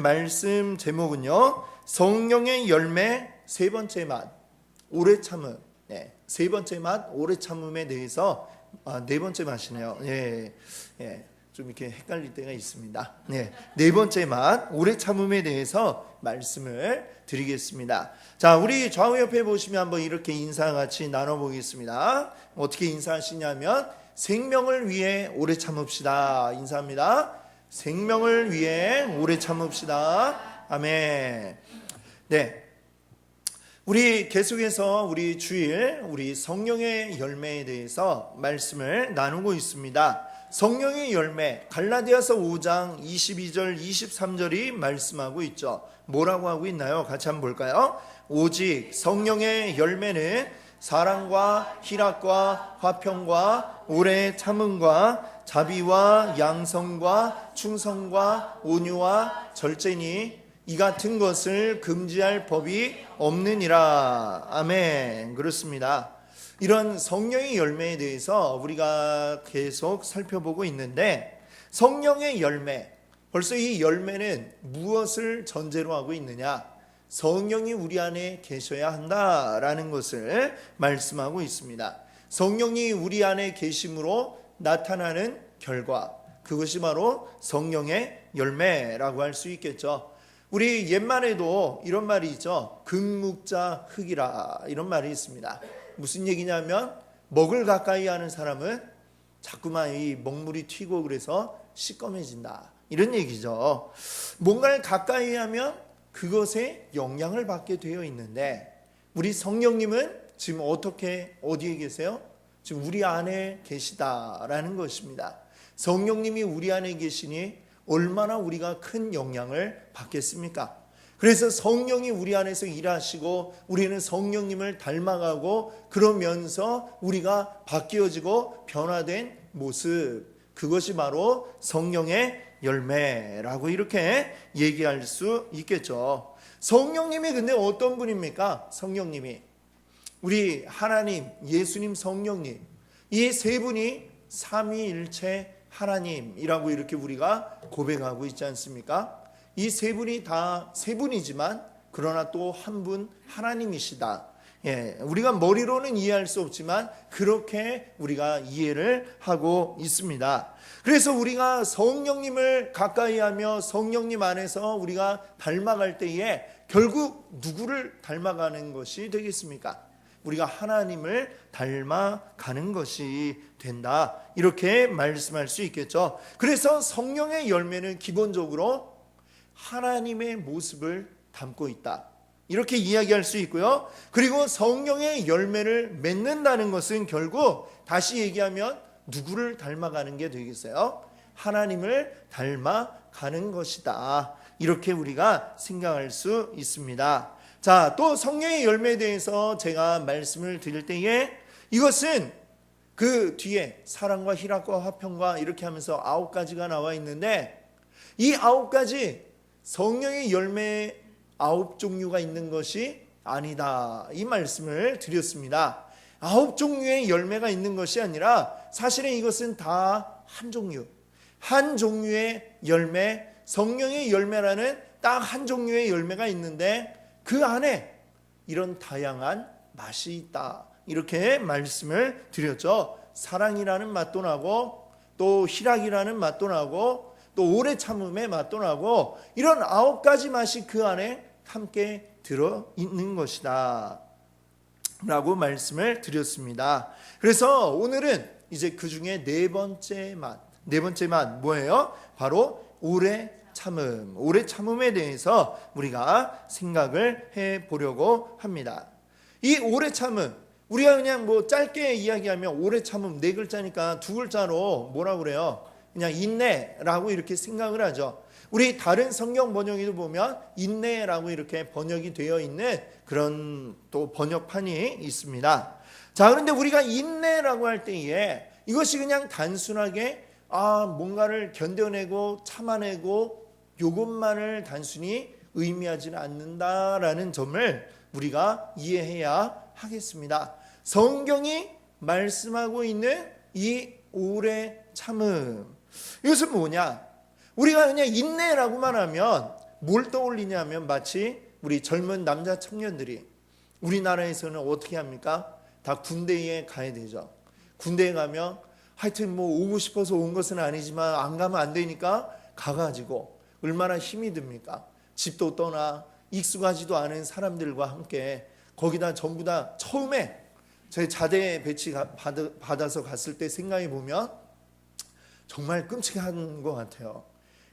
말씀 제목은요, 성령의 열매 세 번째 맛, 오래 참음. 네, 세 번째 맛, 오래 참음에 대해서 네 번째 맛이네요. 좀 이렇게 헷갈릴 때가 있습니다. 네 번째 맛, 오래 참음에 대해서 말씀을 드리겠습니다. 자, 우리 좌우 옆에 보시면 한번 이렇게 인사 같이 나눠보겠습니다. 어떻게 인사하시냐면, 생명을 위해 오래 참읍시다. 인사합니다. 생명을 위해 오래 참읍시다. 아멘. 네. 우리 계속해서 우리 주일, 우리 성령의 열매에 대해서 말씀을 나누고 있습니다. 성령의 열매, 갈라디아서 5장 22절 23절이 말씀하고 있죠. 뭐라고 하고 있나요? 같이 한번 볼까요? 오직 성령의 열매는 사랑과 희락과 화평과 오래 참음과 자비와 양성과 충성과 온유와 절제니 이 같은 것을 금지할 법이 없느니라. 아멘. 그렇습니다. 이런 성령의 열매에 대해서 우리가 계속 살펴보고 있는데, 성령의 열매, 벌써 이 열매는 무엇을 전제로 하고 있느냐? 성령이 우리 안에 계셔야 한다라는 것을 말씀하고 있습니다. 성령이 우리 안에 계심으로 나타나는 결과, 그것이 바로 성령의 열매라고 할 수 있겠죠. 우리 옛말에도 이런 말이 있죠. 금묵자 흙이라, 이런 말이 있습니다. 무슨 얘기냐면, 먹을 가까이 하는 사람은 자꾸만 이 먹물이 튀고 그래서 시꺼매진다, 이런 얘기죠. 뭔가를 가까이 하면 그것에 영향을 받게 되어 있는데, 우리 성령님은 지금 어디에 계세요? 지금 우리 안에 계시다라는 것입니다. 성령님이 우리 안에 계시니 얼마나 우리가 큰 영향을 받겠습니까? 그래서 성령이 우리 안에서 일하시고 우리는 성령님을 닮아가고, 그러면서 우리가 바뀌어지고 변화된 모습, 그것이 바로 성령의 열매라고 이렇게 얘기할 수 있겠죠. 성령님이 근데 어떤 분입니까? 성령님이 우리 하나님, 예수님, 성령님, 이 세 분이 삼위일체 하나님이라고 이렇게 우리가 고백하고 있지 않습니까? 이 세 분이 다 세 분이지만 그러나 또 한 분 하나님이시다. 우리가 머리로는 이해할 수 없지만 그렇게 우리가 이해를 하고 있습니다. 그래서 우리가 성령님을 가까이 하며 성령님 안에서 우리가 닮아갈 때에 결국 누구를 닮아가는 것이 되겠습니까? 우리가 하나님을 닮아가는 것이 된다, 이렇게 말씀할 수 있겠죠. 그래서 성령의 열매는 기본적으로 하나님의 모습을 담고 있다, 이렇게 이야기할 수 있고요. 그리고 성령의 열매를 맺는다는 것은 결국 다시 얘기하면 누구를 닮아가는 게 되겠어요? 하나님을 닮아가는 것이다, 이렇게 우리가 생각할 수 있습니다. 자, 또 성령의 열매에 대해서 제가 말씀을 드릴 때에 이것은 그 뒤에 사랑과 희락과 화평과 이렇게 하면서 9가지가 나와 있는데, 이 9가지 성령의 열매 9종류가 있는 것이 아니다, 이 말씀을 드렸습니다. 9종류의 열매가 있는 것이 아니라 사실은 이것은 다 한 종류, 한 종류의 열매, 성령의 열매라는 딱 한 종류의 열매가 있는데 그 안에 이런 다양한 맛이 있다, 이렇게 말씀을 드렸죠. 사랑이라는 맛도 나고, 또 희락이라는 맛도 나고, 또 오래 참음의 맛도 나고, 이런 9가지 맛이 그 안에 함께 들어있는 것이다 라고 말씀을 드렸습니다. 그래서 오늘은 이제 그 중에 네 번째 맛 뭐예요? 바로 오래 참음, 오래 참음에 대해서 우리가 생각을 해보려고 합니다. 이 오래 참음, 우리가 그냥 뭐 짧게 이야기하면 오래 참음 네 글자니까 두 글자로 뭐라고 그래요? 그냥 인내라고 이렇게 생각을 하죠. 우리 다른 성경 번역에도 보면 인내라고 이렇게 번역이 되어 있는 그런 또 번역판이 있습니다. 자, 그런데 우리가 인내라고 할 때에 이것이 그냥 단순하게 뭔가를 견뎌내고 참아내고 요것만을 단순히 의미하지는 않는다라는 점을 우리가 이해해야 하겠습니다. 성경이 말씀하고 있는 이 오래 참음, 이것은 뭐냐? 우리가 그냥 인내라고만 하면 뭘 떠올리냐면 마치 우리 젊은 남자 청년들이 우리나라에서는 어떻게 합니까? 다 군대에 가야 되죠. 군대에 가면 하여튼 뭐 오고 싶어서 온 것은 아니지만 안 가면 안 되니까 가가지고 얼마나 힘이 듭니까? 집도 떠나 익숙하지도 않은 사람들과 함께 거기다 전부 다 처음에 제 자대 배치 받아서 갔을 때 생각해 보면 정말 끔찍한 것 같아요.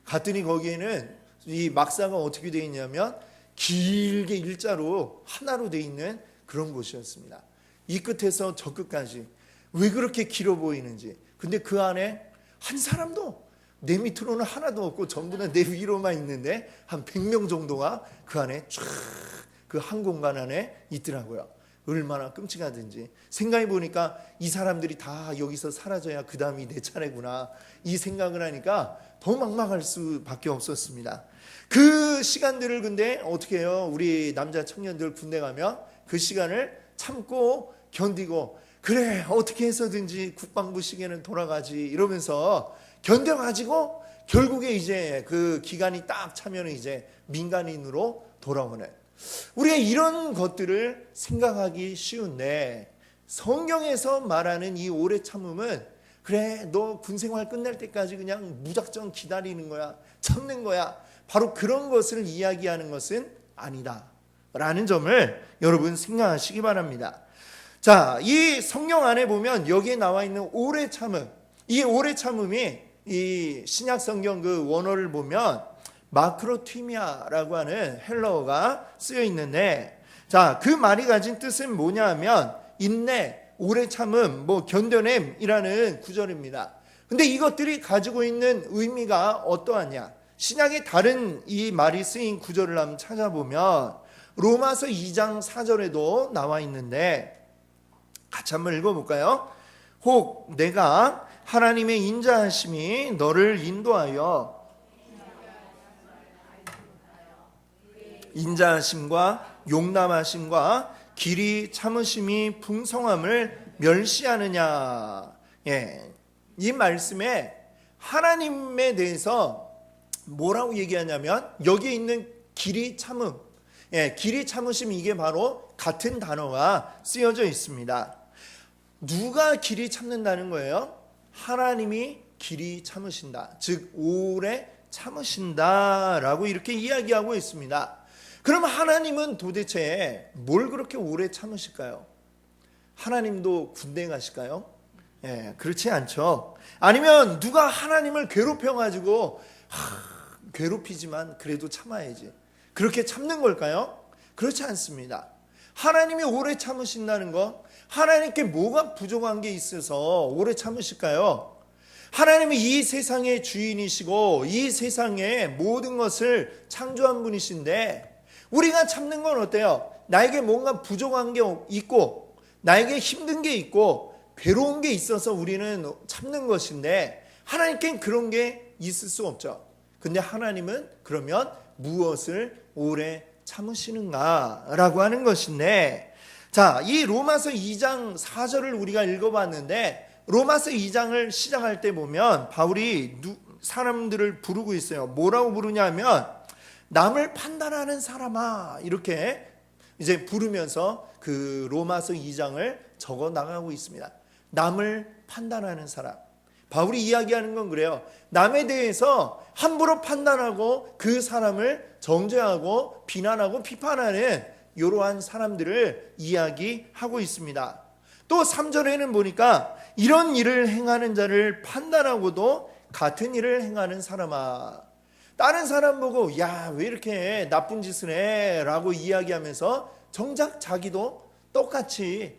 갔더니 거기에는 이 막사가 어떻게 되어 있냐면 길게 일자로 하나로 되어 있는 그런 곳이었습니다. 이 끝에서 저 끝까지 왜 그렇게 길어 보이는지. 근데 그 안에 한 사람도 내 밑으로는 하나도 없고 전부 다 내 위로만 있는데 한 100명 정도가 그 안에 쫙 그 한 공간 안에 있더라고요. 얼마나 끔찍하든지. 생각해 보니까 이 사람들이 다 여기서 사라져야 그 다음이 내 차례구나 이 생각을 하니까 더 막막할 수밖에 없었습니다. 그 시간들을 근데 어떻게 해요? 우리 남자 청년들 군대 가면 그 시간을 참고 견디고 그래 어떻게 해서든지 국방부 시계는 돌아가지 이러면서 견뎌가지고 결국에 이제 그 기간이 딱 차면 이제 민간인으로 돌아오는, 우리가 이런 것들을 생각하기 쉬운데 성경에서 말하는 이 오래 참음은 그래 너 군생활 끝날 때까지 그냥 무작정 기다리는 거야, 참는 거야, 바로 그런 것을 이야기하는 것은 아니다 라는 점을 여러분 생각하시기 바랍니다. 자, 이 성경 안에 보면 여기에 나와 있는 오래 참음, 이 오래 참음이 이 신약 성경 그 원어를 보면 마크로티미아라고 하는 헬라어가 쓰여 있는데, 자, 그 말이 가진 뜻은 뭐냐 하면 인내, 오래 참음, 뭐 견뎌냄이라는 구절입니다. 근데 이것들이 가지고 있는 의미가 어떠하냐? 신약의 다른 이 말이 쓰인 구절을 한번 찾아보면 로마서 2장 4절에도 나와 있는데 같이 한번 읽어볼까요? 혹 내가 하나님의 인자하심이 너를 인도하여 인자하심과 용남하심과 길이 참으심이 풍성함을 멸시하느냐. 예, 이 말씀에 하나님에 대해서 뭐라고 얘기하냐면 여기에 있는 길이 참음, 예, 길이 참으심, 이게 바로 같은 단어가 쓰여져 있습니다. 누가 길이 참는다는 거예요? 하나님이 길이 참으신다, 즉 오래 참으신다라고 이렇게 이야기하고 있습니다. 그럼 하나님은 도대체 뭘 그렇게 오래 참으실까요? 하나님도 군대 가실까요? 예, 그렇지 않죠. 아니면 누가 하나님을 괴롭혀가지고 괴롭히지만 그래도 참아야지, 그렇게 참는 걸까요? 그렇지 않습니다. 하나님이 오래 참으신다는 거, 하나님께 뭐가 부족한 게 있어서 오래 참으실까요? 하나님이 이 세상의 주인이시고 이 세상의 모든 것을 창조한 분이신데 우리가 참는 건 어때요? 나에게 뭔가 부족한 게 있고 나에게 힘든 게 있고 괴로운 게 있어서 우리는 참는 것인데 하나님께는 그런 게 있을 수 없죠. 근데 하나님은 그러면 무엇을 오래 참으시는가라고 하는 것인데, 자, 이 로마서 2장 4절을 우리가 읽어봤는데 로마서 2장을 시작할 때 보면 바울이 사람들을 부르고 있어요. 뭐라고 부르냐면 남을 판단하는 사람아, 이렇게 이제 부르면서 그 로마서 2장을 적어 나가고 있습니다. 남을 판단하는 사람. 바울이 이야기하는 건 그래요. 남에 대해서 함부로 판단하고 그 사람을 정죄하고 비난하고 비판하는 이러한 사람들을 이야기하고 있습니다. 또 3절에는 보니까 이런 일을 행하는 자를 판단하고도 같은 일을 행하는 사람아. 다른 사람 보고 야, 왜 이렇게 나쁜 짓을 해? 라고 이야기하면서 정작 자기도 똑같이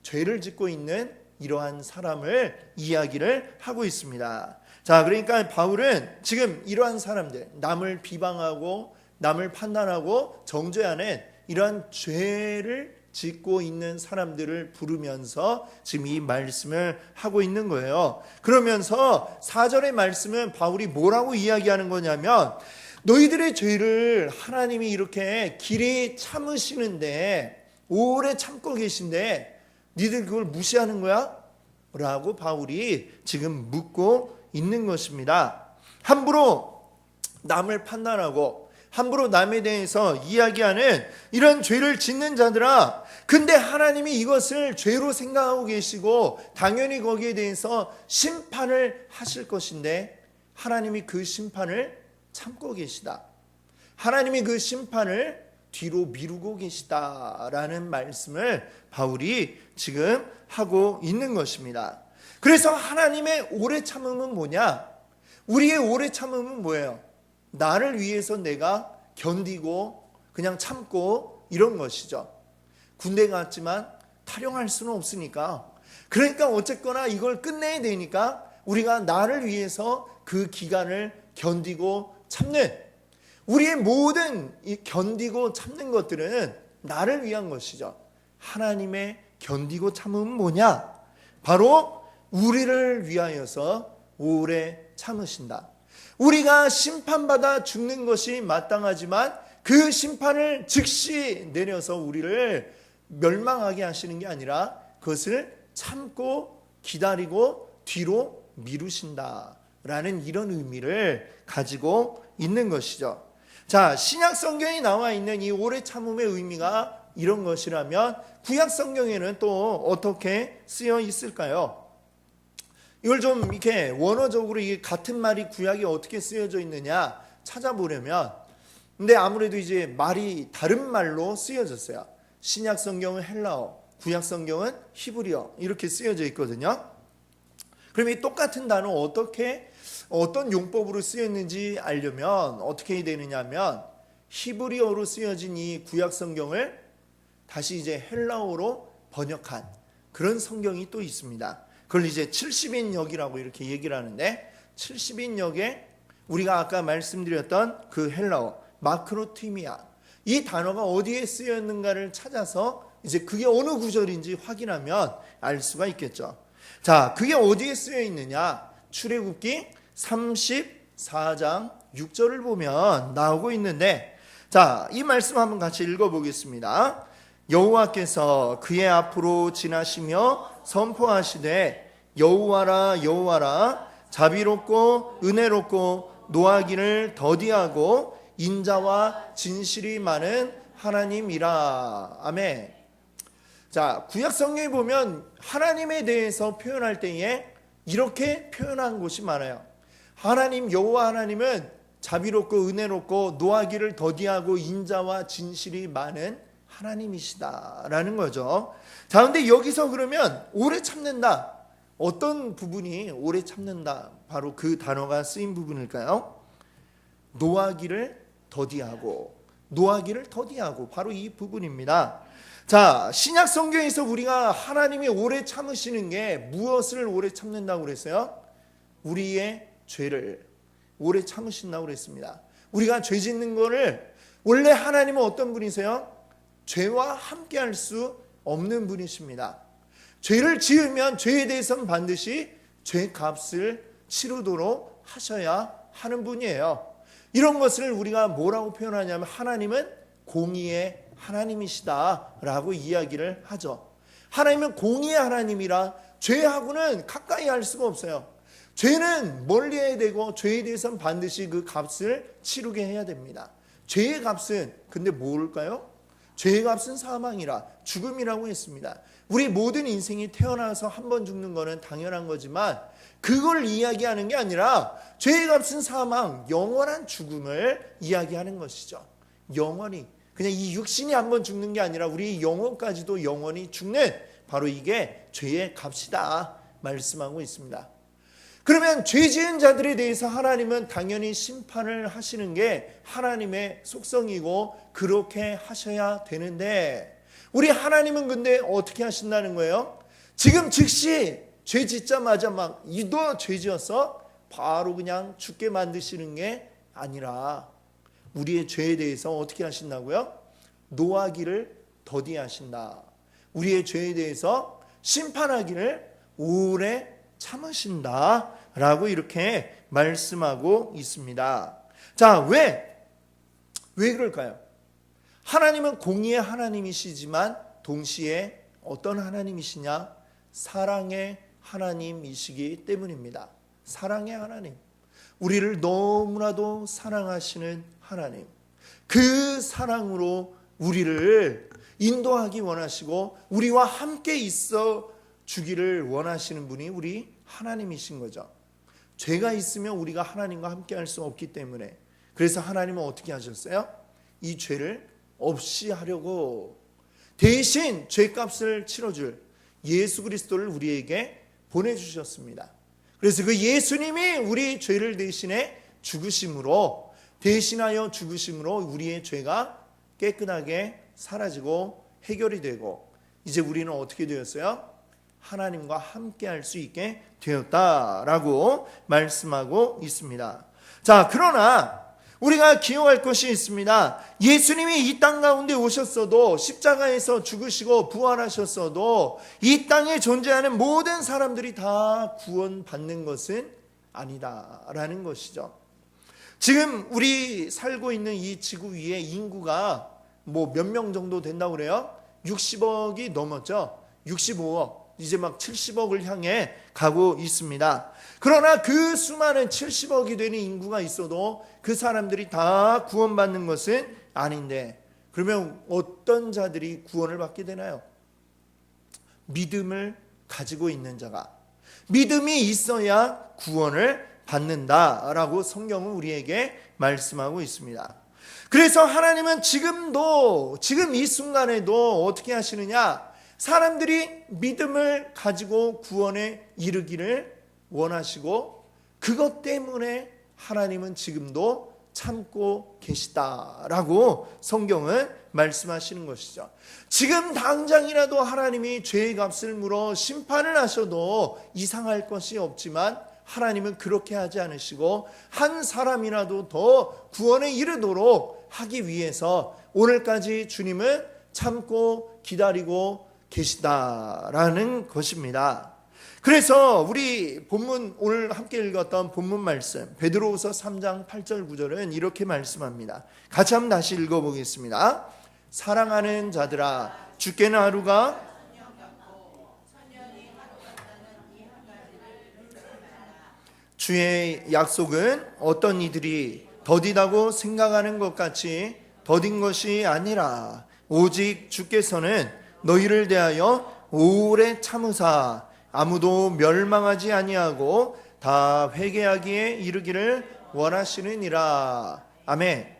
죄를 짓고 있는 이러한 사람을 이야기를 하고 있습니다. 자, 그러니까 바울은 지금 이러한 사람들, 남을 비방하고 남을 판단하고 정죄하는 이러한 죄를 짓고 있는 사람들을 부르면서 지금 이 말씀을 하고 있는 거예요. 그러면서 4절의 말씀은 바울이 뭐라고 이야기하는 거냐면 너희들의 죄를 하나님이 이렇게 길이 참으시는데 오래 참고 계신데 니들 그걸 무시하는 거야? 라고 바울이 지금 묻고 있는 것입니다. 함부로 남을 판단하고 함부로 남에 대해서 이야기하는 이런 죄를 짓는 자들아, 근데 하나님이 이것을 죄로 생각하고 계시고 당연히 거기에 대해서 심판을 하실 것인데 하나님이 그 심판을 참고 계시다. 하나님이 그 심판을 뒤로 미루고 계시다라는 말씀을 바울이 지금 하고 있는 것입니다. 그래서 하나님의 오래 참음은 뭐냐? 우리의 오래 참음은 뭐예요? 나를 위해서 내가 견디고 그냥 참고 이런 것이죠. 군대 갔지만 탈영할 수는 없으니까, 그러니까 어쨌거나 이걸 끝내야 되니까 우리가 나를 위해서 그 기간을 견디고 참는, 우리의 모든 이 견디고 참는 것들은 나를 위한 것이죠. 하나님의 견디고 참음은 뭐냐? 바로 우리를 위하여서 오래 참으신다. 우리가 심판받아 죽는 것이 마땅하지만 그 심판을 즉시 내려서 우리를 멸망하게 하시는 게 아니라 그것을 참고 기다리고 뒤로 미루신다라는 이런 의미를 가지고 있는 것이죠. 자, 신약 성경에 나와 있는 이 오래 참음의 의미가 이런 것이라면 구약 성경에는 또 어떻게 쓰여 있을까요? 이걸 좀 이렇게 원어적으로 이게 같은 말이 구약에 어떻게 쓰여져 있느냐 찾아보려면, 근데 아무래도 이제 말이 다른 말로 쓰여졌어요. 신약 성경은 헬라어, 구약 성경은 히브리어 이렇게 쓰여져 있거든요. 그럼 이 똑같은 단어 어떤 용법으로 쓰였는지 알려면 어떻게 해야 되느냐면 히브리어로 쓰여진 이 구약 성경을 다시 이제 헬라어로 번역한 그런 성경이 또 있습니다. 그걸 이제 70인역이라고 이렇게 얘기를 하는데, 70인역에 우리가 아까 말씀드렸던 그 헬라어 마크로티미아, 이 단어가 어디에 쓰였는가를 찾아서 이제 그게 어느 구절인지 확인하면 알 수가 있겠죠. 자, 그게 어디에 쓰여 있느냐? 출애굽기 34장 6절을 보면 나오고 있는데, 자, 이 말씀 한번 같이 읽어보겠습니다. 여호와께서 그의 앞으로 지나시며 선포하시되 여호와라 여호와라 자비롭고 은혜롭고 노하기를 더디하고 인자와 진실이 많은 하나님이라. 아멘. 자, 구약 성경에 보면 하나님에 대해서 표현할 때에 이렇게 표현한 곳이 많아요. 하나님, 여호와 하나님은 자비롭고 은혜롭고 노하기를 더디하고 인자와 진실이 많은 하나님이시다라는 거죠. 자, 근데 여기서 그러면 오래 참는다, 어떤 부분이 오래 참는다, 바로 그 단어가 쓰인 부분일까요? 노하기를 더디하고, 노하기를 더디하고, 바로 이 부분입니다. 자, 신약 성경에서 우리가 하나님이 오래 참으시는 게 무엇을 오래 참는다고 그랬어요? 우리의 죄를 오래 참으신다고 그랬습니다. 우리가 죄 짓는 거를, 원래 하나님은 어떤 분이세요? 죄와 함께 할 수 없는 분이십니다. 죄를 지으면 죄에 대해서는 반드시 죄값을 치르도록 하셔야 하는 분이에요. 이런 것을 우리가 뭐라고 표현하냐면 하나님은 공의의 하나님이시다라고 이야기를 하죠. 하나님은 공의의 하나님이라 죄하고는 가까이 할 수가 없어요. 죄는 멀리해야 되고 죄에 대해서는 반드시 그 값을 치르게 해야 됩니다. 죄의 값은 근데 뭘까요? 죄의 값은 사망이라, 죽음이라고 했습니다. 우리 모든 인생이 태어나서 한 번 죽는 거는 당연한 거지만 그걸 이야기하는 게 아니라 죄의 값은 사망, 영원한 죽음을 이야기하는 것이죠. 영원히, 그냥 이 육신이 한 번 죽는 게 아니라 우리 영혼까지도 영원히 죽는, 바로 이게 죄의 값이다 말씀하고 있습니다. 그러면 죄 지은 자들에 대해서 하나님은 당연히 심판을 하시는 게 하나님의 속성이고 그렇게 하셔야 되는데, 우리 하나님은 근데 어떻게 하신다는 거예요? 지금 즉시 죄 짓자마자 막 너 죄 지었어? 바로 그냥 죽게 만드시는 게 아니라 우리의 죄에 대해서 어떻게 하신다고요? 노하기를 더디하신다. 우리의 죄에 대해서 심판하기를 오래 참으신다 라고 이렇게 말씀하고 있습니다. 자, 왜 그럴까요? 하나님은 공의의 하나님이시지만 동시에 어떤 하나님이시냐? 사랑의 하나님이시기 때문입니다. 사랑의 하나님, 우리를 너무나도 사랑하시는 하나님, 그 사랑으로 우리를 인도하기 원하시고 우리와 함께 있어 주기를 원하시는 분이 우리 하나님이신 거죠. 죄가 있으면 우리가 하나님과 함께 할 수 없기 때문에, 그래서 하나님은 어떻게 하셨어요? 이 죄를 없이 하려고 대신 죄값을 치러줄 예수 그리스도를 우리에게 보내주셨습니다. 그래서 그 예수님이 우리 죄를 대신해 죽으심으로, 대신하여 죽으심으로 우리의 죄가 깨끗하게 사라지고 해결이 되고, 이제 우리는 어떻게 되었어요? 하나님과 함께 할 수 있게 되었다라고 말씀하고 있습니다. 자, 그러나 우리가 기억할 것이 있습니다. 예수님이 이 땅 가운데 오셨어도, 십자가에서 죽으시고 부활하셨어도 이 땅에 존재하는 모든 사람들이 다 구원받는 것은 아니다라는 것이죠. 지금 우리 살고 있는 이 지구 위에 인구가 뭐 몇 명 정도 된다고 그래요? 60억이 넘었죠. 65억. 이제 막 70억을 향해 가고 있습니다. 그러나 그 수많은 70억이 되는 인구가 있어도 그 사람들이 다 구원받는 것은 아닌데, 그러면 어떤 자들이 구원을 받게 되나요? 믿음을 가지고 있는 자가, 믿음이 있어야 구원을 받는다라고 성경은 우리에게 말씀하고 있습니다. 그래서 하나님은 지금 이 순간에도 어떻게 하시느냐? 사람들이 믿음을 가지고 구원에 이르기를 원하시고, 그것 때문에 하나님은 지금도 참고 계시다라고 성경은 말씀하시는 것이죠. 지금 당장이라도 하나님이 죄의 값을 물어 심판을 하셔도 이상할 것이 없지만, 하나님은 그렇게 하지 않으시고 한 사람이라도 더 구원에 이르도록 하기 위해서 오늘까지 주님은 참고 기다리고 계시다라는 것입니다. 그래서 우리 본문, 오늘 함께 읽었던 본문 말씀 베드로후서 3장 8절 9절은 이렇게 말씀합니다. 같이 한번 다시 읽어보겠습니다. 사랑하는 자들아, 주께는 하루가 주의 약속은 어떤 이들이 더디다고 생각하는 것 같이 더딘 것이 아니라, 오직 주께서는 너희를 대하여 오래 참으사 아무도 멸망하지 아니하고 다 회개하기에 이르기를 원하시느니라. 아멘.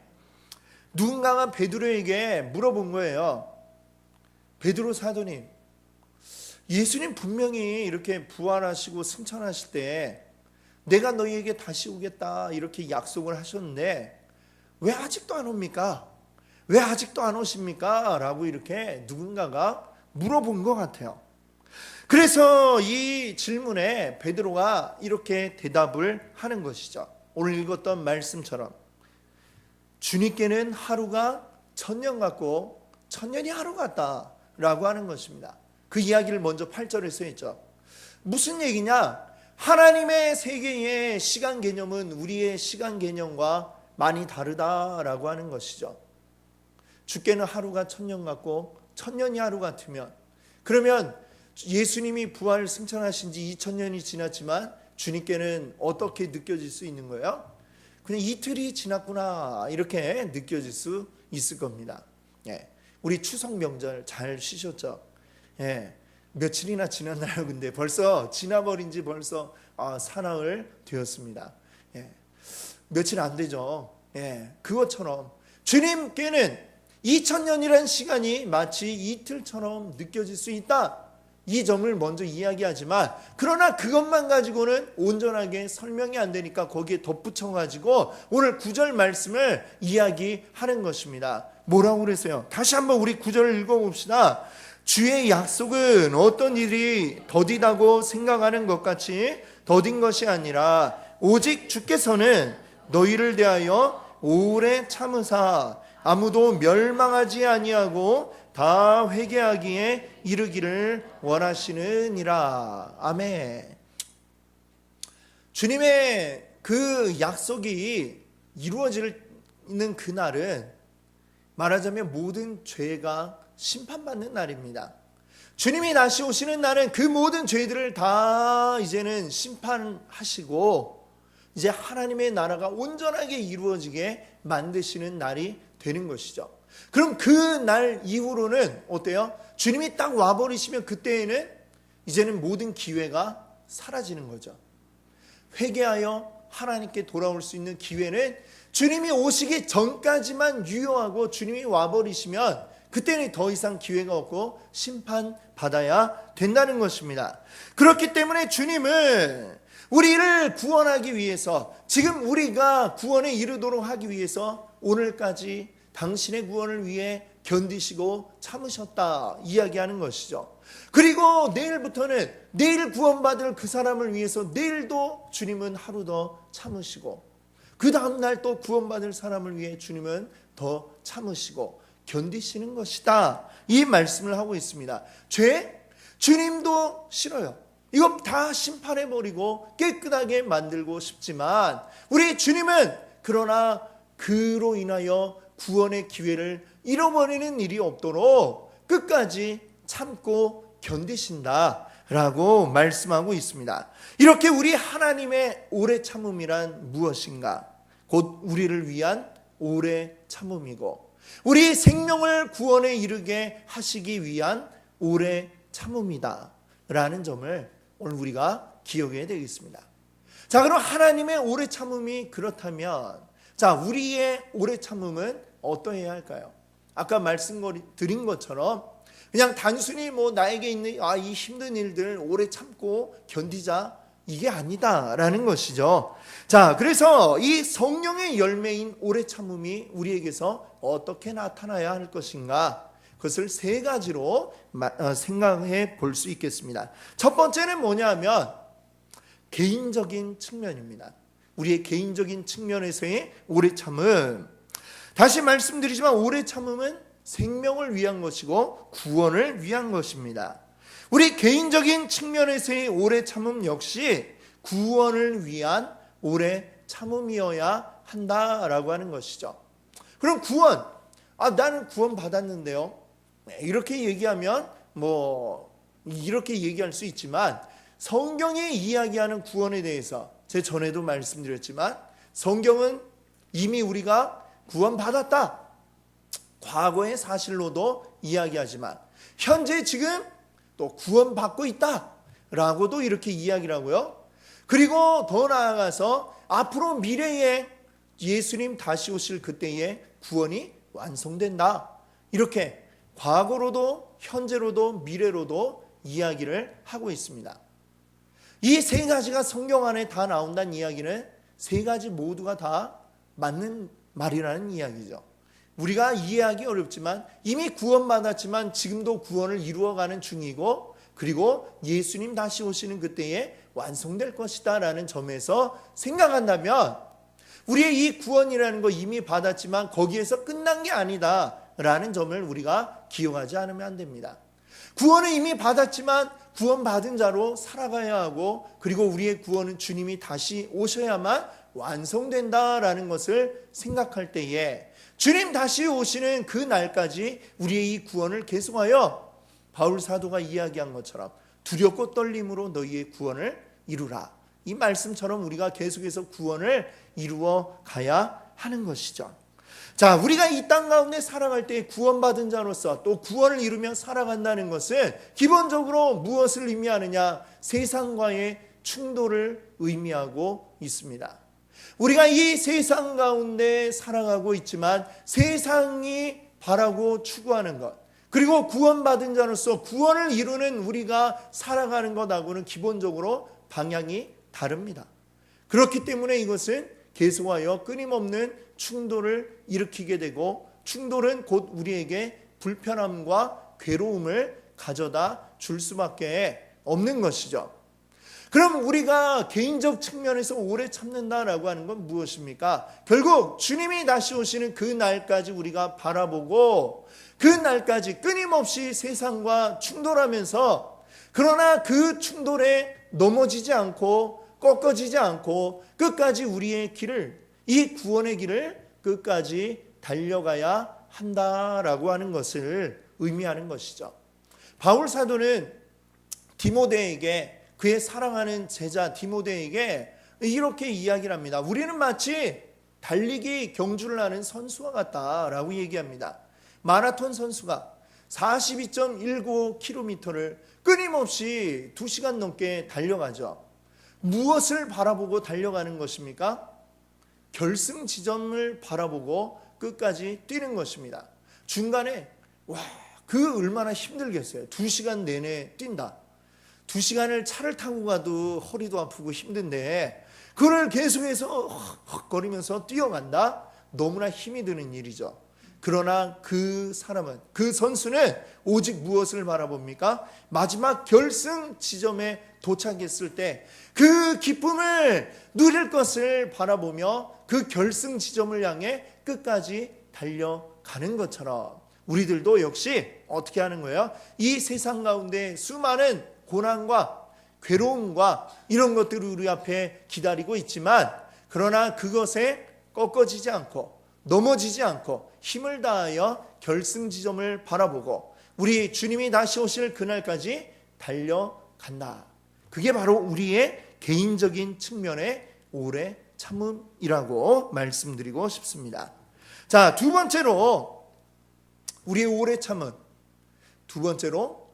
누군가가 베드로에게 물어본 거예요. 베드로 사도님, 예수님 분명히 이렇게 부활하시고 승천하실 때 내가 너희에게 다시 오겠다 이렇게 약속을 하셨는데 왜 아직도 안 옵니까? 왜 아직도 안 오십니까? 라고 이렇게 누군가가 물어본 것 같아요. 그래서 이 질문에 베드로가 이렇게 대답을 하는 것이죠. 오늘 읽었던 말씀처럼 주님께는 하루가 천년 같고 천년이 하루 같다 라고 하는 것입니다. 그 이야기를 먼저 8절에서 했죠. 무슨 얘기냐? 하나님의 세계의 시간 개념은 우리의 시간 개념과 많이 다르다라고 하는 것이죠. 주께는 하루가 천년 같고 천년이 하루 같으면, 그러면 예수님이 부활 승천하신 지 2000년이 지났지만 주님께는 어떻게 느껴질 수 있는 거예요? 그냥 이틀이 지났구나 이렇게 느껴질 수 있을 겁니다. 예. 우리 추석 명절 잘 쉬셨죠? 예. 며칠이나 지났나요? 근데 벌써 지나버린 지 벌써 사나흘 되었습니다. 예. 며칠 안 되죠. 예. 그것처럼 주님께는 2000년이라는 시간이 마치 이틀처럼 느껴질 수 있다. 이 점을 먼저 이야기하지만, 그러나 그것만 가지고는 온전하게 설명이 안 되니까 거기에 덧붙여가지고 오늘 9절 말씀을 이야기하는 것입니다. 뭐라고 그랬어요? 다시 한번 우리 9절을 읽어봅시다. 주의 약속은 어떤 일이 더디다고 생각하는 것 같이 더딘 것이 아니라, 오직 주께서는 너희를 대하여 오래 참으사 아무도 멸망하지 아니하고 다 회개하기에 이르기를 원하시느니라. 아멘. 주님의 그 약속이 이루어지는 그날은 말하자면 모든 죄가 심판받는 날입니다. 주님이 다시 오시는 날은 그 모든 죄들을 다 이제는 심판하시고 이제 하나님의 나라가 온전하게 이루어지게 만드시는 날이 되는 것이죠. 그럼 그 날 이후로는 어때요? 주님이 딱 와버리시면 그때에는 이제는 모든 기회가 사라지는 거죠. 회개하여 하나님께 돌아올 수 있는 기회는 주님이 오시기 전까지만 유효하고, 주님이 와버리시면 그때는 더 이상 기회가 없고 심판받아야 된다는 것입니다. 그렇기 때문에 주님은 우리를 구원하기 위해서, 지금 우리가 구원에 이르도록 하기 위해서 오늘까지 당신의 구원을 위해 견디시고 참으셨다 이야기하는 것이죠. 그리고 내일부터는 내일 구원받을 그 사람을 위해서 내일도 주님은 하루 더 참으시고, 그 다음날 또 구원받을 사람을 위해 주님은 더 참으시고 견디시는 것이다, 이 말씀을 하고 있습니다. 죄? 주님도 싫어요. 이거 다 심판해버리고 깨끗하게 만들고 싶지만 우리 주님은 그러나 그로 인하여 구원의 기회를 잃어버리는 일이 없도록 끝까지 참고 견디신다라고 말씀하고 있습니다. 이렇게 우리 하나님의 오래 참음이란 무엇인가? 곧 우리를 위한 오래 참음이고, 우리 생명을 구원에 이르게 하시기 위한 오래 참음이다 라는 점을 오늘 우리가 기억해야 되겠습니다. 자, 그럼 하나님의 오래 참음이 그렇다면, 자, 우리의 오래 참음은 어떠해야 할까요? 아까 말씀드린 것처럼 그냥 단순히 나에게 있는 이 힘든 일들 오래 참고 견디자, 이게 아니다라는 것이죠. 자, 그래서 이 성령의 열매인 오래 참음이 우리에게서 어떻게 나타나야 할 것인가, 그것을 세 가지로 생각해 볼 수 있겠습니다. 첫 번째는 뭐냐면 개인적인 측면입니다. 우리의 개인적인 측면에서의 오래 참음. 다시 말씀드리지만 오래 참음은 생명을 위한 것이고 구원을 위한 것입니다. 우리 개인적인 측면에서의 오래 참음 역시 구원을 위한 오래 참음이어야 한다라고 하는 것이죠. 그럼 구원, 나는 구원 받았는데요, 이렇게 얘기하면 이렇게 얘기할 수 있지만, 성경이 이야기하는 구원에 대해서 제 전에도 말씀드렸지만 성경은 이미 우리가 구원받았다, 과거의 사실로도 이야기하지만 현재 지금 또 구원받고 있다 라고도 이렇게 이야기를 하고요. 그리고 더 나아가서 앞으로 미래에 예수님 다시 오실 그때에 구원이 완성된다, 이렇게 과거로도 현재로도 미래로도 이야기를 하고 있습니다. 이 세 가지가 성경 안에 다 나온다는 이야기는 세 가지 모두가 다 맞는 말이라는 이야기죠. 우리가 이해하기 어렵지만 이미 구원받았지만 지금도 구원을 이루어가는 중이고, 그리고 예수님 다시 오시는 그때에 완성될 것이다 라는 점에서 생각한다면 우리의 이 구원이라는 거 이미 받았지만 거기에서 끝난 게 아니다 라는 점을 우리가 기억하지 않으면 안 됩니다. 구원을 이미 받았지만 구원받은 자로 살아가야 하고, 그리고 우리의 구원은 주님이 다시 오셔야만 완성된다라는 것을 생각할 때에 주님 다시 오시는 그 날까지 우리의 이 구원을 계속하여 바울 사도가 이야기한 것처럼 두렵고 떨림으로 너희의 구원을 이루라, 이 말씀처럼 우리가 계속해서 구원을 이루어 가야 하는 것이죠. 자, 우리가 이 땅 가운데 살아갈 때 구원받은 자로서 또 구원을 이루며 살아간다는 것은 기본적으로 무엇을 의미하느냐? 세상과의 충돌을 의미하고 있습니다. 우리가 이 세상 가운데 살아가고 있지만 세상이 바라고 추구하는 것, 그리고 구원받은 자로서 구원을 이루는 우리가 살아가는 것하고는 기본적으로 방향이 다릅니다. 그렇기 때문에 이것은 계속하여 끊임없는 충돌을 일으키게 되고, 충돌은 곧 우리에게 불편함과 괴로움을 가져다 줄 수밖에 없는 것이죠. 그럼 우리가 개인적 측면에서 오래 참는다라고 하는 건 무엇입니까? 결국 주님이 다시 오시는 그 날까지 우리가 바라보고, 그 날까지 끊임없이 세상과 충돌하면서, 그러나 그 충돌에 넘어지지 않고 꺾어지지 않고 끝까지 우리의 길을, 이 구원의 길을 끝까지 달려가야 한다라고 하는 것을 의미하는 것이죠. 바울 사도는 디모데에게, 그의 사랑하는 제자 디모데에게 이렇게 이야기를 합니다. 우리는 마치 달리기 경주를 하는 선수와 같다라고 얘기합니다. 마라톤 선수가 42.19km를 끊임없이 2시간 넘게 달려가죠. 무엇을 바라보고 달려가는 것입니까? 결승 지점을 바라보고 끝까지 뛰는 것입니다. 중간에 그 얼마나 힘들겠어요. 2시간 내내 뛴다. 2시간을 차를 타고 가도 허리도 아프고 힘든데 그걸 계속해서 헉헉거리면서 뛰어간다? 너무나 힘이 드는 일이죠. 그러나 그 사람은, 그 선수는 오직 무엇을 바라봅니까? 마지막 결승 지점에 도착했을 때 그 기쁨을 누릴 것을 바라보며 그 결승 지점을 향해 끝까지 달려가는 것처럼 우리들도 역시 어떻게 하는 거예요? 이 세상 가운데 수많은 고난과 괴로움과 이런 것들이 우리 앞에 기다리고 있지만 그러나 그것에 꺾어지지 않고 넘어지지 않고 힘을 다하여 결승 지점을 바라보고 우리 주님이 다시 오실 그날까지 달려간다. 그게 바로 우리의 개인적인 측면의 오래 참음이라고 말씀드리고 싶습니다. 자, 두 번째로 우리의 오래 참음, 두 번째로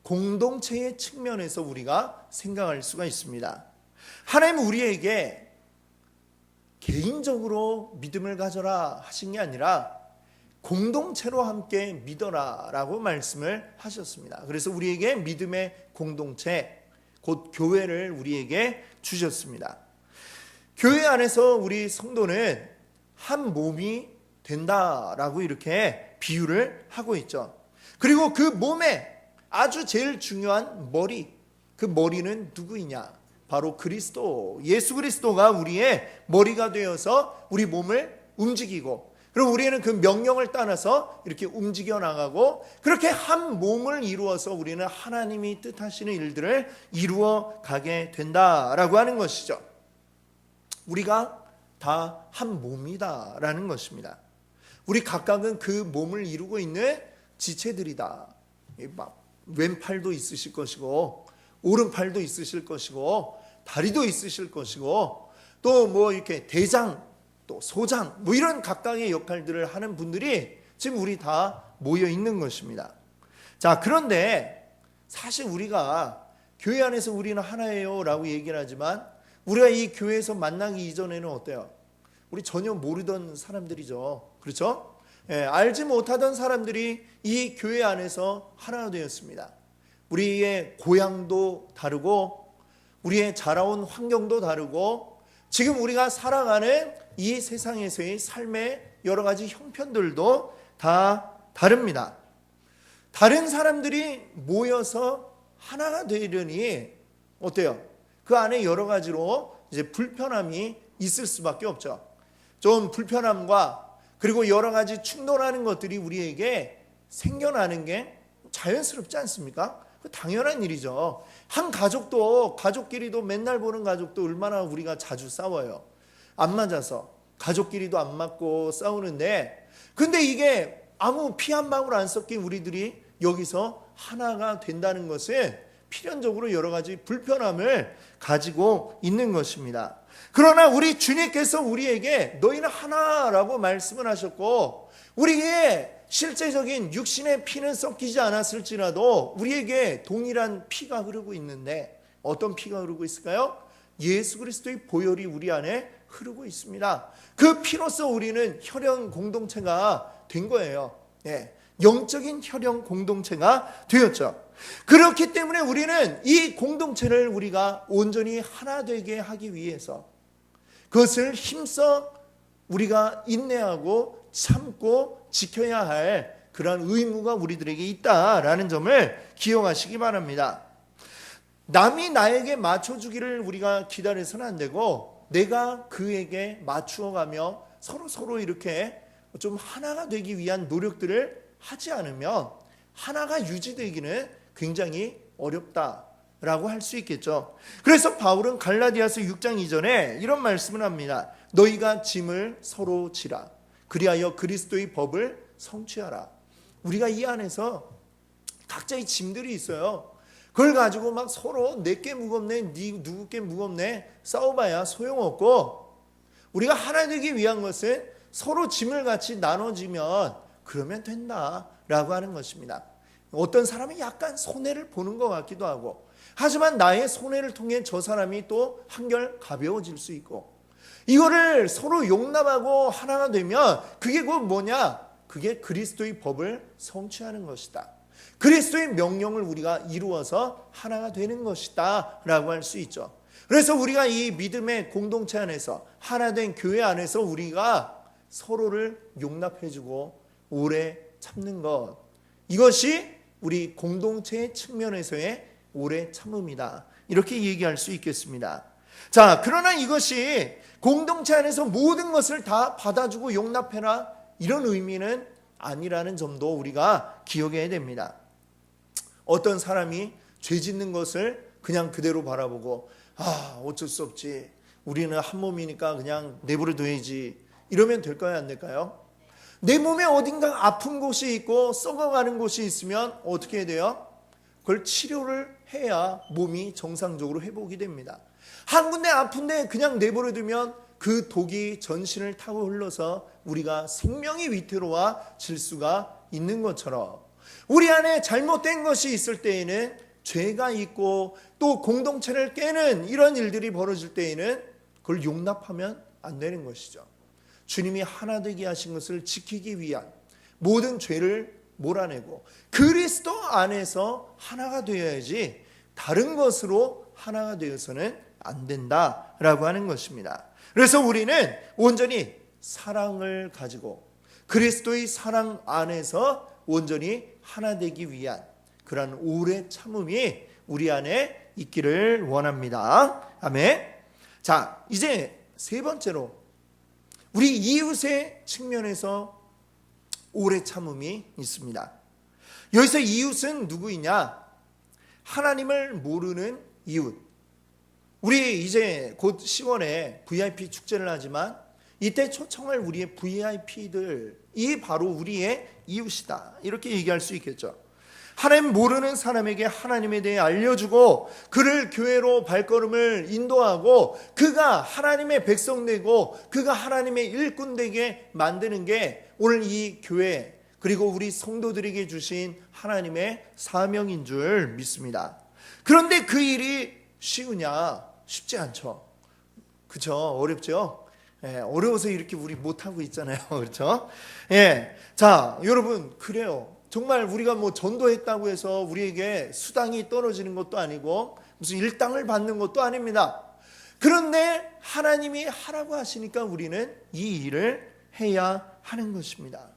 공동체의 측면에서 우리가 생각할 수가 있습니다. 하나님은 우리에게 개인적으로 믿음을 가져라 하신 게 아니라 공동체로 함께 믿어라 라고 말씀을 하셨습니다. 그래서 우리에게 믿음의 공동체, 곧 교회를 우리에게 주셨습니다. 교회 안에서 우리 성도는 한 몸이 된다라고 이렇게 비유를 하고 있죠. 그리고 그 몸에 아주 제일 중요한 머리, 그 머리는 누구이냐? 바로 그리스도, 예수 그리스도가 우리의 머리가 되어서 우리 몸을 움직이고, 그리고 우리는 그 명령을 따라서 이렇게 움직여 나가고, 그렇게 한 몸을 이루어서 우리는 하나님이 뜻하시는 일들을 이루어 가게 된다라고 하는 것이죠. 우리가 다 한 몸이다라는 것입니다. 우리 각각은 그 몸을 이루고 있는 지체들이다. 왼팔도 있으실 것이고 오른팔도 있으실 것이고 다리도 있으실 것이고 또 뭐 이렇게 대장 또 소장 뭐 이런 각각의 역할들을 하는 분들이 지금 우리 다 모여 있는 것입니다. 자, 그런데 사실 우리가 교회 안에서 우리는 하나예요 라고 얘기를 하지만 우리가 이 교회에서 만나기 이전에는 어때요? 우리 전혀 모르던 사람들이죠. 그렇죠? 알지 못하던 사람들이 이 교회 안에서 하나 되었습니다. 우리의 고향도 다르고 우리의 자라온 환경도 다르고 지금 우리가 살아가는 이 세상에서의 삶의 여러 가지 형편들도 다 다릅니다. 다른 사람들이 모여서 하나가 되려니 어때요? 그 안에 여러 가지로 이제 불편함이 있을 수밖에 없죠. 좀 불편함과 그리고 여러 가지 충돌하는 것들이 우리에게 생겨나는 게 자연스럽지 않습니까? 당연한 일이죠. 한 가족도 가족끼리도 맨날 보는 가족도 얼마나 우리가 자주 싸워요. 안 맞아서 가족끼리도 안 맞고 싸우는데 근데 이게 아무 피 한 방울 안 섞인 우리들이 여기서 하나가 된다는 것은 필연적으로 여러 가지 불편함을 가지고 있는 것입니다. 그러나 우리 주님께서 우리에게 너희는 하나라고 말씀을 하셨고 우리의 실제적인 육신의 피는 섞이지 않았을지라도 우리에게 동일한 피가 흐르고 있는데 어떤 피가 흐르고 있을까요? 예수 그리스도의 보혈이 우리 안에 흐르고 있습니다. 그 피로써 우리는 혈연 공동체가 된 거예요. 영적인 혈연 공동체가 되었죠. 그렇기 때문에 우리는 이 공동체를 우리가 온전히 하나 되게 하기 위해서 그것을 힘써 우리가 인내하고 참고 지켜야 할 그런 의무가 우리들에게 있다라는 점을 기억하시기 바랍니다. 남이 나에게 맞춰주기를 우리가 기다려서는 안 되고 내가 그에게 맞추어가며 서로 이렇게 좀 하나가 되기 위한 노력들을 하지 않으면 하나가 유지되기는 굉장히 어렵다라고 할 수 있겠죠. 그래서 바울은 갈라디아서 6장 2절에 이런 말씀을 합니다. 너희가 짐을 서로 지라 그리하여 그리스도의 법을 성취하라. 우리가 이 안에서 각자의 짐들이 있어요. 그걸 가지고 막 서로 내게 무겁네 네 누구께 무겁네 싸워봐야 소용없고 우리가 하나 되기 위한 것은 서로 짐을 같이 나눠지면 그러면 된다라고 하는 것입니다. 어떤 사람이 약간 손해를 보는 것 같기도 하고, 하지만 나의 손해를 통해 저 사람이 또 한결 가벼워질 수 있고, 이거를 서로 용납하고 하나가 되면 그게 곧 뭐냐? 그게 그리스도의 법을 성취하는 것이다. 그리스도의 명령을 우리가 이루어서 하나가 되는 것이다 라고 할 수 있죠. 그래서 우리가 이 믿음의 공동체 안에서, 하나된 교회 안에서 우리가 서로를 용납해주고 오래 참는 것, 이것이 우리 공동체의 측면에서의 오래 참음이다, 이렇게 얘기할 수 있겠습니다. 자, 그러나 이것이 공동체 안에서 모든 것을 다 받아주고 용납해라, 이런 의미는 아니라는 점도 우리가 기억해야 됩니다. 어떤 사람이 죄 짓는 것을 그냥 그대로 바라보고, 어쩔 수 없지, 우리는 한 몸이니까 그냥 내버려 둬야지, 이러면 될까요, 안 될까요? 내 몸에 어딘가 아픈 곳이 있고 썩어가는 곳이 있으면 어떻게 해야 돼요? 그걸 치료를 해야 몸이 정상적으로 회복이 됩니다. 한 군데 아픈데 그냥 내버려 두면 그 독이 전신을 타고 흘러서 우리가 생명이 위태로워질 수가 있는 것처럼, 우리 안에 잘못된 것이 있을 때에는, 죄가 있고 또 공동체를 깨는 이런 일들이 벌어질 때에는 그걸 용납하면 안 되는 것이죠. 주님이 하나 되게 하신 것을 지키기 위한 모든 죄를 몰아내고 그리스도 안에서 하나가 되어야지, 다른 것으로 하나가 되어서는 안 된다라고 하는 것입니다. 그래서 우리는 온전히 사랑을 가지고 그리스도의 사랑 안에서 온전히 하나 되기 위한 그런 오래 참음이 우리 안에 있기를 원합니다. 아멘. 자, 이제 세 번째로 우리 이웃의 측면에서 오래 참음이 있습니다. 여기서 이웃은 누구이냐? 하나님을 모르는 이웃. 우리 이제 곧 10월에 VIP 축제를 하지만 이때 초청할 우리의 VIP들이 바로 우리의 이웃이다, 이렇게 얘기할 수 있겠죠. 하나님 모르는 사람에게 하나님에 대해 알려주고 그를 교회로 발걸음을 인도하고 그가 하나님의 백성 되고 그가 하나님의 일꾼 되게 만드는 게 오늘 이 교회 그리고 우리 성도들에게 주신 하나님의 사명인 줄 믿습니다. 그런데 그 일이 쉬우냐? 쉽지 않죠. 그렇죠? 어렵죠? 어려워서 이렇게 우리 못하고 있잖아요. 그렇죠? 자, 여러분, 그래요. 정말 우리가 뭐 전도했다고 해서 우리에게 수당이 떨어지는 것도 아니고 무슨 일당을 받는 것도 아닙니다. 그런데 하나님이 하라고 하시니까 우리는 이 일을 해야 하는 것입니다.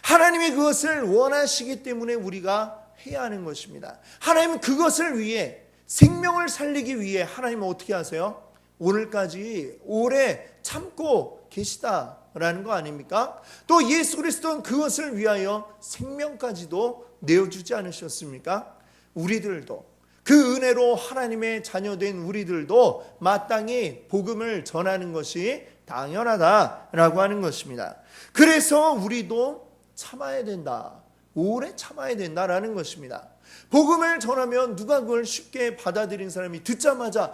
하나님이 그것을 원하시기 때문에 우리가 해야 하는 것입니다. 하나님은 그것을 위해, 생명을 살리기 위해 하나님은 어떻게 하세요? 오늘까지 오래 참고 계시다라는 거 아닙니까? 또 예수 그리스도는 그것을 위하여 생명까지도 내어주지 않으셨습니까? 우리들도 그 은혜로 하나님의 자녀된 우리들도 마땅히 복음을 전하는 것이 당연하다라고 하는 것입니다. 그래서 우리도 참아야 된다, 오래 참아야 된다라는 것입니다. 복음을 전하면 누가 그걸 쉽게 받아들인 사람이 듣자마자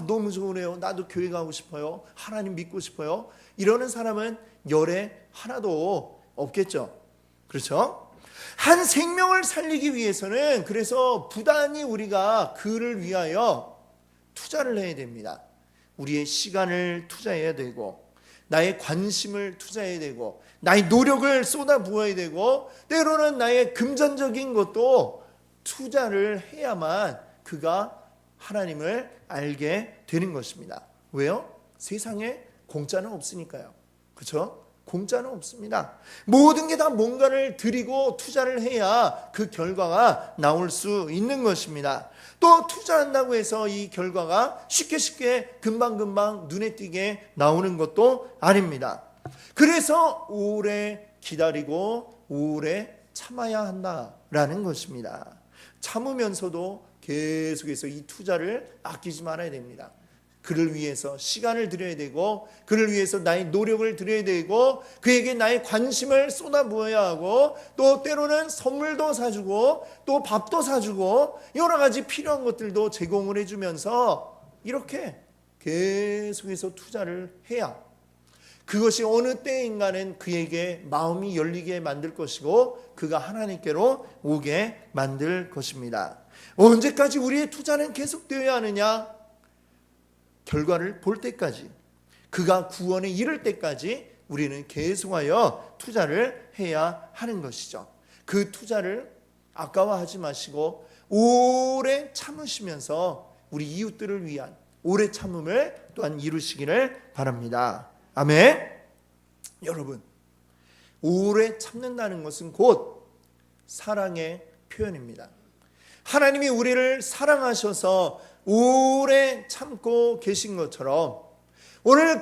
너무 좋으네요, 나도 교회 가고 싶어요, 하나님 믿고 싶어요, 이러는 사람은 열에 하나도 없겠죠. 그렇죠? 한 생명을 살리기 위해서는 그래서 부단히 우리가 그를 위하여 투자를 해야 됩니다. 우리의 시간을 투자해야 되고 나의 관심을 투자해야 되고 나의 노력을 쏟아부어야 되고 때로는 나의 금전적인 것도 투자를 해야만 그가 하나님을 알게 되는 것입니다. 왜요? 세상에 공짜는 없으니까요. 그렇죠? 공짜는 없습니다. 모든 게 다 뭔가를 드리고 투자를 해야 그 결과가 나올 수 있는 것입니다. 또 투자한다고 해서 이 결과가 쉽게 금방금방 눈에 띄게 나오는 것도 아닙니다. 그래서 오래 기다리고 오래 참아야 한다라는 것입니다. 참으면서도 계속해서 이 투자를 아끼지 말아야 됩니다. 그를 위해서 시간을 들여야 되고 그를 위해서 나의 노력을 들여야 되고 그에게 나의 관심을 쏟아부어야 하고 또 때로는 선물도 사주고 또 밥도 사주고 여러 가지 필요한 것들도 제공을 해주면서 이렇게 계속해서 투자를 해야 그것이 어느 때인가는 그에게 마음이 열리게 만들 것이고 그가 하나님께로 오게 만들 것입니다. 언제까지 우리의 투자는 계속되어야 하느냐? 결과를 볼 때까지, 그가 구원에 이를 때까지 우리는 계속하여 투자를 해야 하는 것이죠. 그 투자를 아까워하지 마시고 오래 참으시면서 우리 이웃들을 위한 오래 참음을 또한 이루시기를 바랍니다. 아멘. 여러분, 오래 참는다는 것은 곧 사랑의 표현입니다. 하나님이 우리를 사랑하셔서 오래 참고 계신 것처럼 오늘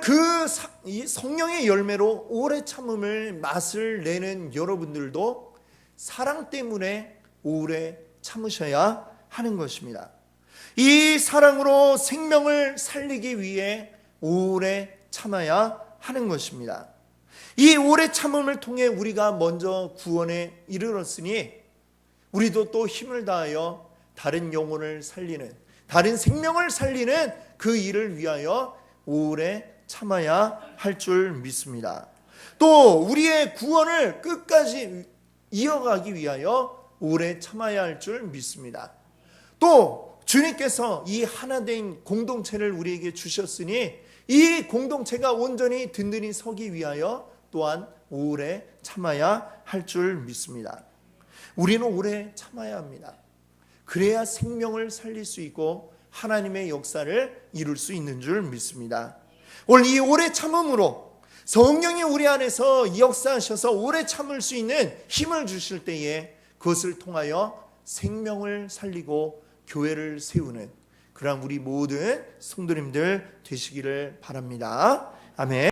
이 성령의 열매로 오래 참음을 맛을 내는 여러분들도 사랑 때문에 오래 참으셔야 하는 것입니다. 이 사랑으로 생명을 살리기 위해 오래 참아야 하는 것입니다. 이 오래 참음을 통해 우리가 먼저 구원에 이르렀으니 우리도 또 힘을 다하여 다른 영혼을 살리는, 다른 생명을 살리는 그 일을 위하여 오래 참아야 할 줄 믿습니다. 또 우리의 구원을 끝까지 이어가기 위하여 오래 참아야 할 줄 믿습니다. 또 주님께서 이 하나된 공동체를 우리에게 주셨으니 이 공동체가 온전히 든든히 서기 위하여 또한 오래 참아야 할 줄 믿습니다. 우리는 오래 참아야 합니다. 그래야 생명을 살릴 수 있고 하나님의 역사를 이룰 수 있는 줄 믿습니다. 오늘 이 오래 참음으로 성령이 우리 안에서 역사하셔서 오래 참을 수 있는 힘을 주실 때에 그것을 통하여 생명을 살리고 교회를 세우는 그런 우리 모든 성도님들 되시기를 바랍니다. 아멘.